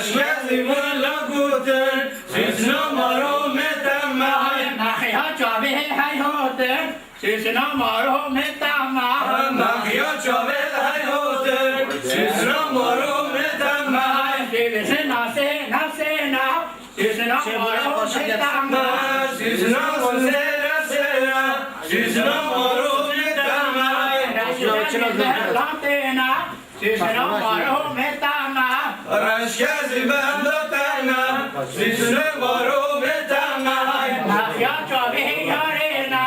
She's رشکزی ملا گوتن سیسنا مارو متمای نخیا چاوه های هوتن سیسنا مارو متمای نخیا چاوه های هوتن سیسنا مارو متمای سیسنا سینا سینا سیسنا مارو متمای سیسنا سینا سینا سیسنا مارو متمای سیسنا مارو متمای رشکزی بندتنا سیسنا مارو متمای نخیا چاوه یارینا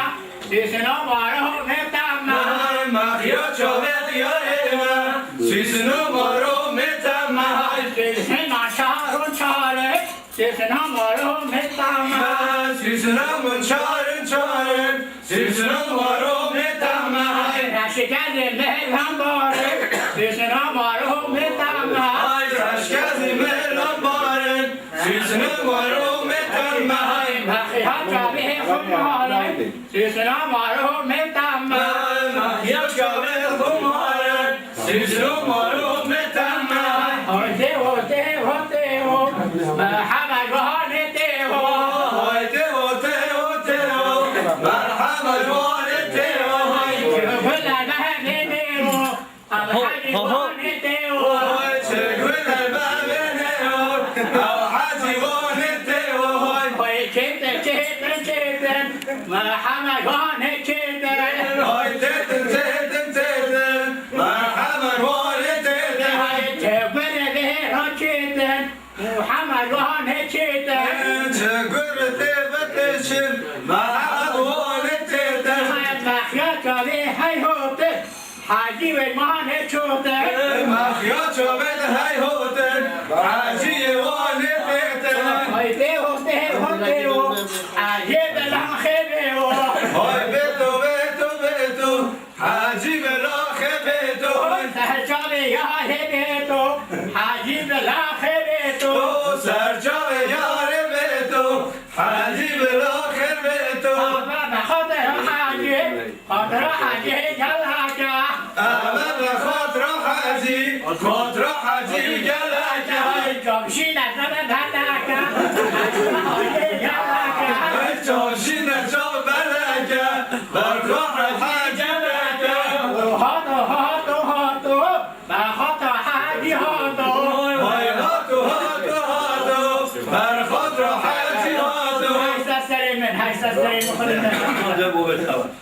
سیسنا مارو متمای مخیا چاوه یارینا سیسنا مارو متمای سیسنا شارون چاره سیسنا مارو متمای سیسنا من چارن چارن سیسنا مارو متمای رشکز مهرم باره سیسنا مارو متمای رشکزی مهرم بارن سیسنا مارو متمای نخیا چاوه خماره سیسنا مارو متمای مخیا چاوه خمارن سیسنا مارو متمای هوته هوته هوته هو مرحبا جوانته هو هایده هوته هوته هو مرحبا جوانته هو كل المهنه هو الحاج جوانته هو چگل البابنه هو او حاجی وانته هو ويكتن كتن كتن مرحبا جوانته های تتن تتن تتن مرحبا وانته جبر به راكتن محمد جوانته چگل تبتشن مرحبا وانته مخيات به هاي هوته حاجي والمانه شوته مخیا چوبت های هوتن حاجی وانته هايته هوته هوته هو عجيب الخيبه هو های بیتو بیتو بیتو حاجی بلاخه بیتو سهجابي يا هبيتو حاجي بالخيبتو سرجاب یار بیتو حاجی بلاخه بیتو خاطر حاجي خاطر حاجي جلاكا اما بخاطر حاجی خاطر حاجی گلکه جمشي نزل دلاكا حاجي جلاكا چاشی نجا بلکه برخواه حاجی گلکه هاتو هاتو هاتو بخاطر حاجي هاتو های هاتو هاتو هاتو برخاطر حاجی هاتو هاي سري من هاي سري من